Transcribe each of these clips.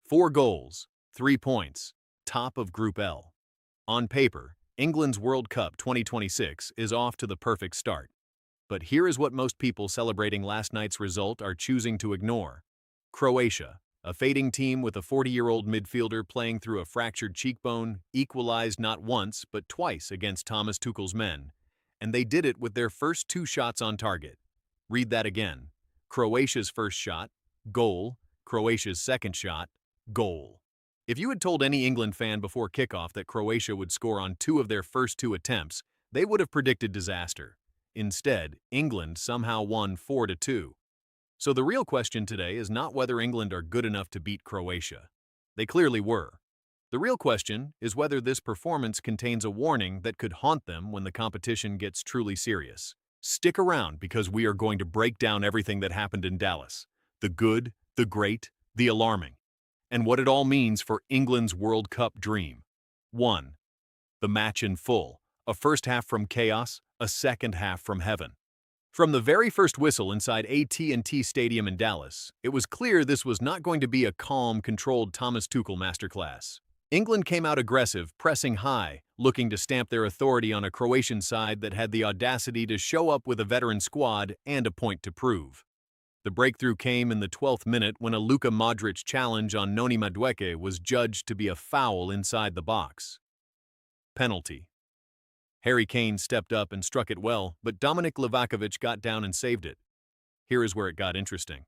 4 goals, 3 points, top of Group L. On paper, England's World Cup 2026 is off to the perfect start. But here is what most people celebrating last night's result are choosing to ignore. Croatia, a fading team with a 40-year-old midfielder playing through a fractured cheekbone, equalized not once but twice against Thomas Tuchel's men. And they did it with their first 2 shots on target. Read that again. Croatia's first shot, goal. Croatia's second shot, goal. If you had told any England fan before kickoff that Croatia would score on 2 of their first 2 attempts, they would have predicted disaster. Instead, England somehow won 4-2. So the real question today is not whether England are good enough to beat Croatia. They clearly were. The real question is whether this performance contains a warning that could haunt them when the competition gets truly serious. Stick around because we are going to break down everything that happened in Dallas. The good, the great, the alarming, and what it all means for England's World Cup dream. 1. The match in full. A first half from chaos, a second half from heaven. From the very first whistle inside AT&T Stadium in Dallas, it was clear this was not going to be a calm, controlled Thomas Tuchel masterclass. England came out aggressive, pressing high, looking to stamp their authority on a Croatian side that had the audacity to show up with a veteran squad and a point to prove. The breakthrough came in the 12th minute when a Luka Modric challenge on Noni Madueke was judged to be a foul inside the box. Penalty. Harry Kane stepped up and struck it well, but Dominik Livakovic got down and saved it. Here is where it got interesting.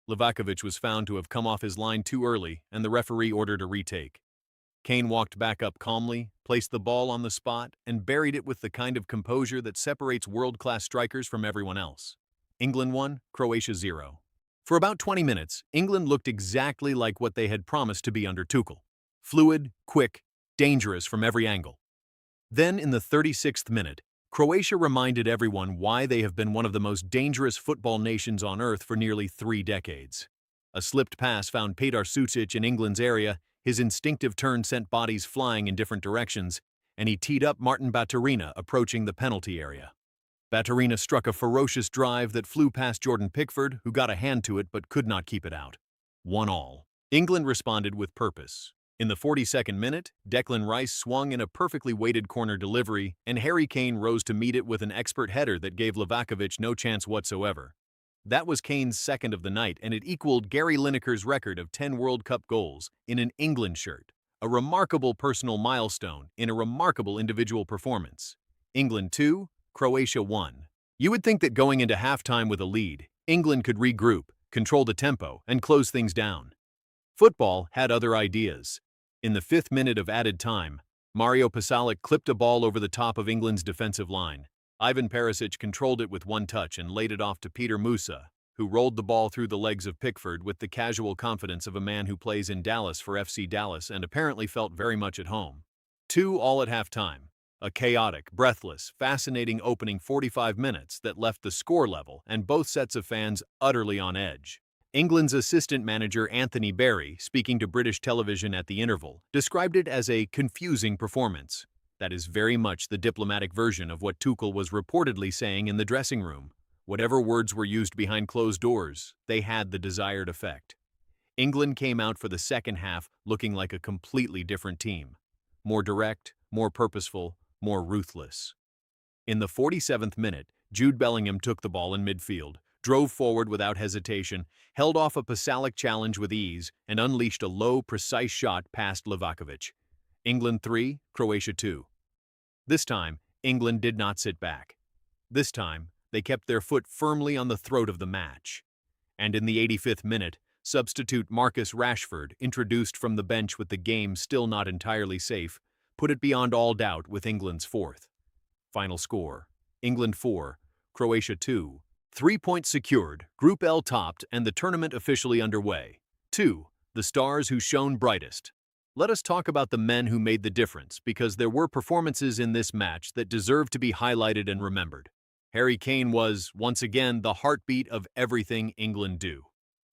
Livakovic was found to have come off his line too early, and the referee ordered a retake. Kane walked back up calmly, placed the ball on the spot, and buried it with the kind of composure that separates world-class strikers from everyone else. England 1, Croatia 0. For about 20 minutes, England looked exactly like what they had promised to be under Tuchel. Fluid, quick, dangerous from every angle. Then, in the 36th minute, Croatia reminded everyone why they have been one of the most dangerous football nations on earth for nearly 3 decades. A slipped pass found Petar Sucic in England's area, his instinctive turn sent bodies flying in different directions, and he teed up Martin Baturina approaching the penalty area. Baturina struck a ferocious drive that flew past Jordan Pickford, who got a hand to it but could not keep it out. 1-1. England responded with purpose. In the 42nd minute, Declan Rice swung in a perfectly weighted corner delivery, and Harry Kane rose to meet it with an expert header that gave Livakovic no chance whatsoever. That was Kane's second of the night, and it equaled Gary Lineker's record of 10 World Cup goals in an England shirt. A remarkable personal milestone in a remarkable individual performance. England 2, Croatia 1. You would think that going into halftime with a lead, England could regroup, control the tempo, and close things down. Football had other ideas. In the 5th minute of added time, Mario Pasalic clipped a ball over the top of England's defensive line. Ivan Perisic controlled it with one touch and laid it off to Peter Musa, who rolled the ball through the legs of Pickford with the casual confidence of a man who plays in Dallas for FC Dallas and apparently felt very much at home. 2-2 at halftime. A chaotic, breathless, fascinating opening 45 minutes that left the score level and both sets of fans utterly on edge. England's assistant manager Anthony Barry, speaking to British television at the interval, described it as a confusing performance. That is very much the diplomatic version of what Tuchel was reportedly saying in the dressing room. Whatever words were used behind closed doors, they had the desired effect. England came out for the second half looking like a completely different team. More direct, more purposeful, more ruthless. In the 47th minute, Jude Bellingham took the ball in midfield, drove forward without hesitation, held off a Pasalic challenge with ease, and unleashed a low, precise shot past Livakovic. England 3, Croatia 2. This time, England did not sit back. This time, they kept their foot firmly on the throat of the match. And in the 85th minute, substitute Marcus Rashford, introduced from the bench with the game still not entirely safe, put it beyond all doubt with England's 4th. Final score, England 4, Croatia 2. 3 points secured, Group L topped, and the tournament officially underway. 2. The stars who shone brightest. Let us talk about the men who made the difference, because there were performances in this match that deserve to be highlighted and remembered. Harry Kane was, once again, the heartbeat of everything England do.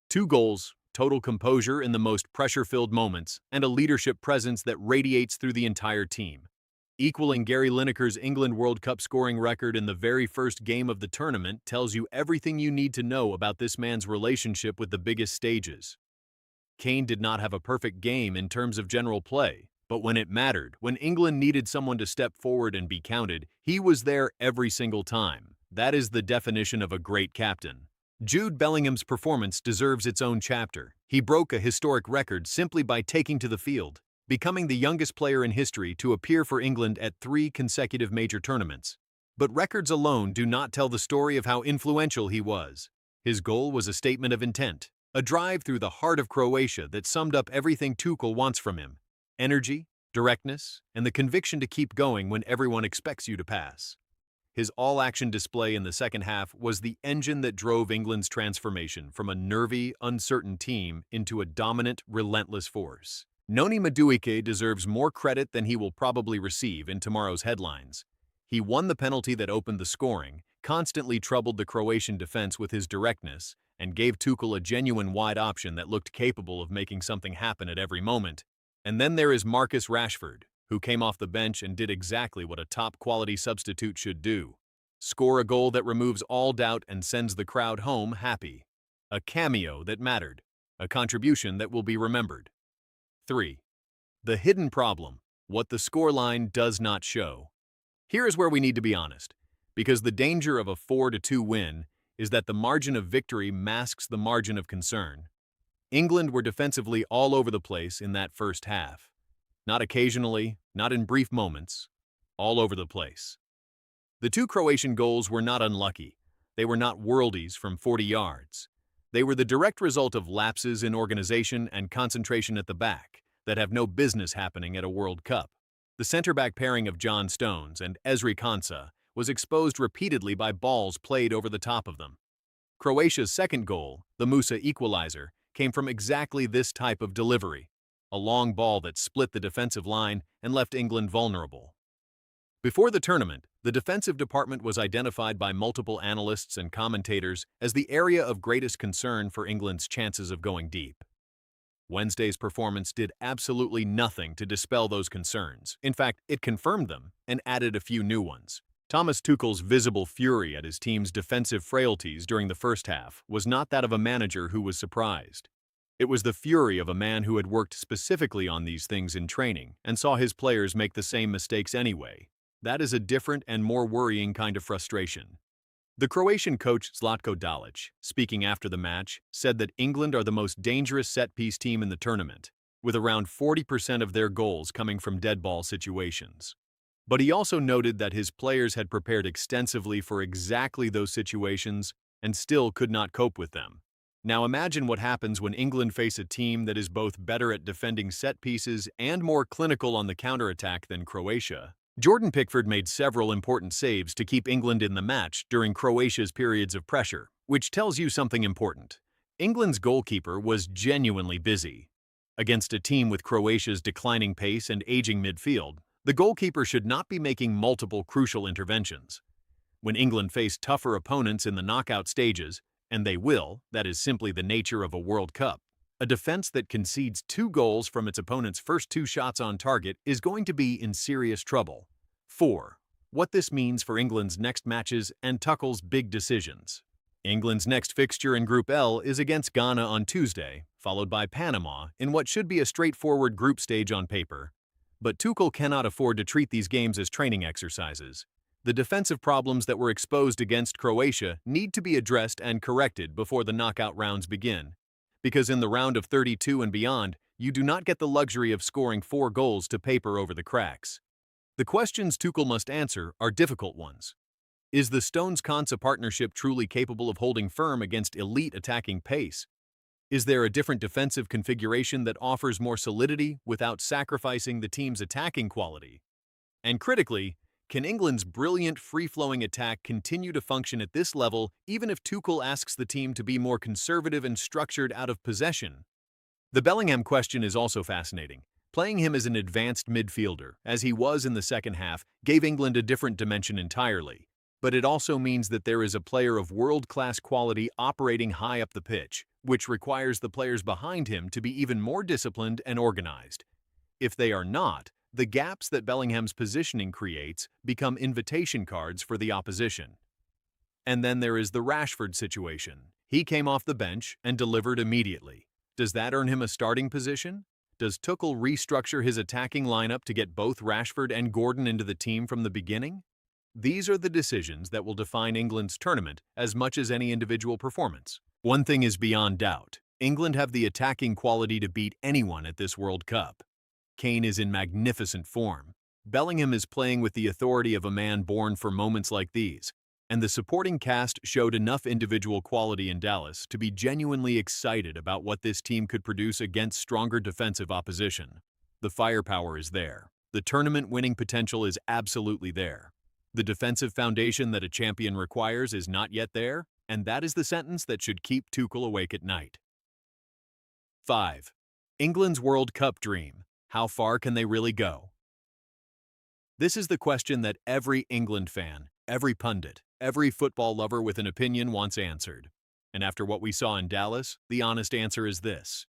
2 goals, total composure in the most pressure-filled moments, and a leadership presence that radiates through the entire team. Equaling Gary Lineker's England World Cup scoring record in the very first game of the tournament tells you everything you need to know about this man's relationship with the biggest stages. Kane did not have a perfect game in terms of general play, but when it mattered, when England needed someone to step forward and be counted, he was there every single time. That is the definition of a great captain. Jude Bellingham's performance deserves its own chapter. He broke a historic record simply by taking to the field, becoming the youngest player in history to appear for England at 3 consecutive major tournaments. But records alone do not tell the story of how influential he was. His goal was a statement of intent, a drive through the heart of Croatia that summed up everything Tuchel wants from him: energy, directness, and the conviction to keep going when everyone expects you to pass. His all-action display in the second half was the engine that drove England's transformation from a nervy, uncertain team into a dominant, relentless force. Noni Madueke deserves more credit than he will probably receive in tomorrow's headlines. He won the penalty that opened the scoring, constantly troubled the Croatian defense with his directness, and gave Tuchel a genuine wide option that looked capable of making something happen at every moment. And then there is Marcus Rashford, who came off the bench and did exactly what a top-quality substitute should do: score a goal that removes all doubt and sends the crowd home happy. A cameo that mattered, a contribution that will be remembered. 3. The hidden problem: what the scoreline does not show. Here is where we need to be honest, because the danger of a 4-2 win is that the margin of victory masks the margin of concern. England were defensively all over the place in that first half. Not occasionally, not in brief moments, all over the place. The 2 Croatian goals were not unlucky. They were not worldies from 40 yards. They were the direct result of lapses in organization and concentration at the back that have no business happening at a World Cup. The center-back pairing of John Stones and Ezri Konsa was exposed repeatedly by balls played over the top of them. Croatia's second goal, the Musa equalizer, came from exactly this type of delivery: a long ball that split the defensive line and left England vulnerable. Before the tournament, the defensive department was identified by multiple analysts and commentators as the area of greatest concern for England's chances of going deep. Wednesday's performance did absolutely nothing to dispel those concerns. In fact, it confirmed them and added a few new ones. Thomas Tuchel's visible fury at his team's defensive frailties during the first half was not that of a manager who was surprised. It was the fury of a man who had worked specifically on these things in training and saw his players make the same mistakes anyway. That is a different and more worrying kind of frustration. The Croatian coach Zlatko Dalic, speaking after the match, said that England are the most dangerous set-piece team in the tournament, with around 40% of their goals coming from dead ball situations. But he also noted that his players had prepared extensively for exactly those situations and still could not cope with them. Now imagine what happens when England face a team that is both better at defending set pieces and more clinical on the counterattack than Croatia. Jordan Pickford made several important saves to keep England in the match during Croatia's periods of pressure, which tells you something important. England's goalkeeper was genuinely busy. Against a team with Croatia's declining pace and aging midfield, the goalkeeper should not be making multiple crucial interventions. When England face tougher opponents in the knockout stages, and they will, that is simply the nature of a World Cup, a defense that concedes 2 goals from its opponent's first 2 shots on target is going to be in serious trouble. 4. What this means for England's next matches and Tuchel's big decisions. England's next fixture in Group L is against Ghana on Tuesday, followed by Panama in what should be a straightforward group stage on paper. But Tuchel cannot afford to treat these games as training exercises. The defensive problems that were exposed against Croatia need to be addressed and corrected before the knockout rounds begin, because in the round of 32 and beyond, you do not get the luxury of scoring 4 goals to paper over the cracks. The questions Tuchel must answer are difficult ones. Is the Stones-Konsa partnership truly capable of holding firm against elite attacking pace? Is there a different defensive configuration that offers more solidity without sacrificing the team's attacking quality? And critically, can England's brilliant free-flowing attack continue to function at this level even if Tuchel asks the team to be more conservative and structured out of possession? The Bellingham question is also fascinating. Playing him as an advanced midfielder, as he was in the second half, gave England a different dimension entirely. But it also means that there is a player of world-class quality operating high up the pitch, which requires the players behind him to be even more disciplined and organized. If they are not, the gaps that Bellingham's positioning creates become invitation cards for the opposition. And then there is the Rashford situation. He came off the bench and delivered immediately. Does that earn him a starting position? Does Tuchel restructure his attacking lineup to get both Rashford and Gordon into the team from the beginning? These are the decisions that will define England's tournament as much as any individual performance. One thing is beyond doubt. England have the attacking quality to beat anyone at this World Cup. Kane is in magnificent form. Bellingham is playing with the authority of a man born for moments like these, and the supporting cast showed enough individual quality in Dallas to be genuinely excited about what this team could produce against stronger defensive opposition. The firepower is there. The tournament-winning potential is absolutely there. The defensive foundation that a champion requires is not yet there, and that is the sentence that should keep Tuchel awake at night. 5. England's World Cup dream. How far can they really go? This is the question that every England fan, every pundit, every football lover with an opinion wants answered. And after what we saw in Dallas, the honest answer is this: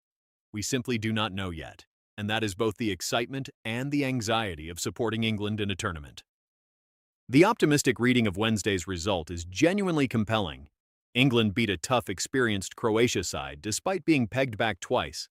we simply do not know yet. And that is both the excitement and the anxiety of supporting England in a tournament. The optimistic reading of Wednesday's result is genuinely compelling. England beat a tough, experienced Croatia side despite being pegged back twice.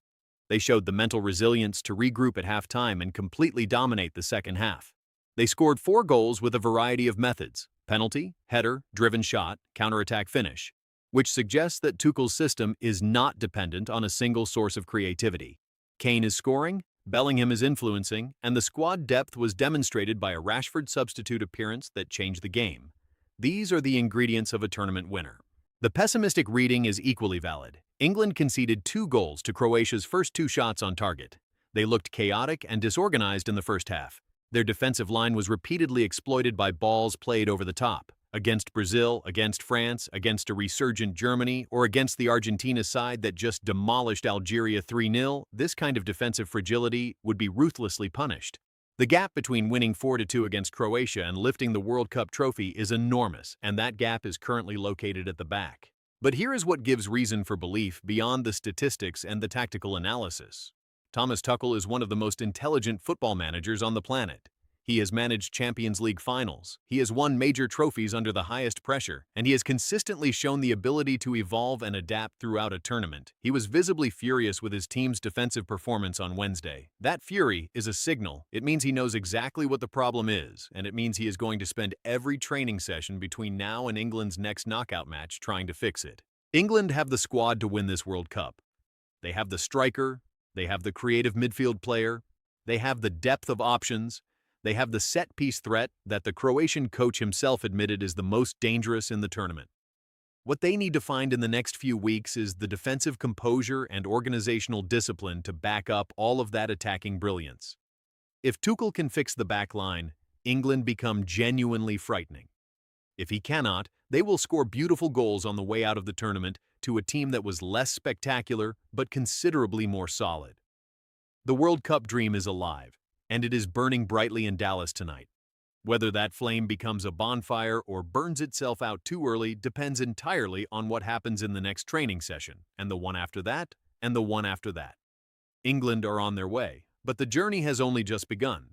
They showed the mental resilience to regroup at halftime and completely dominate the second half. They scored 4 goals with a variety of methods: penalty, header, driven shot, counterattack finish, which suggests that Tuchel's system is not dependent on a single source of creativity. Kane is scoring, Bellingham is influencing, and the squad depth was demonstrated by a Rashford substitute appearance that changed the game. These are the ingredients of a tournament winner. The pessimistic reading is equally valid. England conceded 2 goals to Croatia's first 2 shots on target. They looked chaotic and disorganized in the first half. Their defensive line was repeatedly exploited by balls played over the top. Against Brazil, against France, against a resurgent Germany, or against the Argentina side that just demolished Algeria 3-0, this kind of defensive fragility would be ruthlessly punished. The gap between winning 4-2 against Croatia and lifting the World Cup trophy is enormous, and that gap is currently located at the back. But here is what gives reason for belief beyond the statistics and the tactical analysis. Thomas Tuchel is one of the most intelligent football managers on the planet. He has managed Champions League finals, he has won major trophies under the highest pressure, and he has consistently shown the ability to evolve and adapt throughout a tournament. He was visibly furious with his team's defensive performance on Wednesday. That fury is a signal. It means he knows exactly what the problem is, and it means he is going to spend every training session between now and England's next knockout match trying to fix it. England have the squad to win this World Cup. They have the striker, they have the creative midfield player, they have the depth of options, they have the set-piece threat that the Croatian coach himself admitted is the most dangerous in the tournament. What they need to find in the next few weeks is the defensive composure and organizational discipline to back up all of that attacking brilliance. If Tuchel can fix the back line, England become genuinely frightening. If he cannot, they will score beautiful goals on the way out of the tournament to a team that was less spectacular but considerably more solid. The World Cup dream is alive, and it is burning brightly in Dallas tonight. Whether that flame becomes a bonfire or burns itself out too early depends entirely on what happens in the next training session, and the one after that, and the one after that. England are on their way, but the journey has only just begun.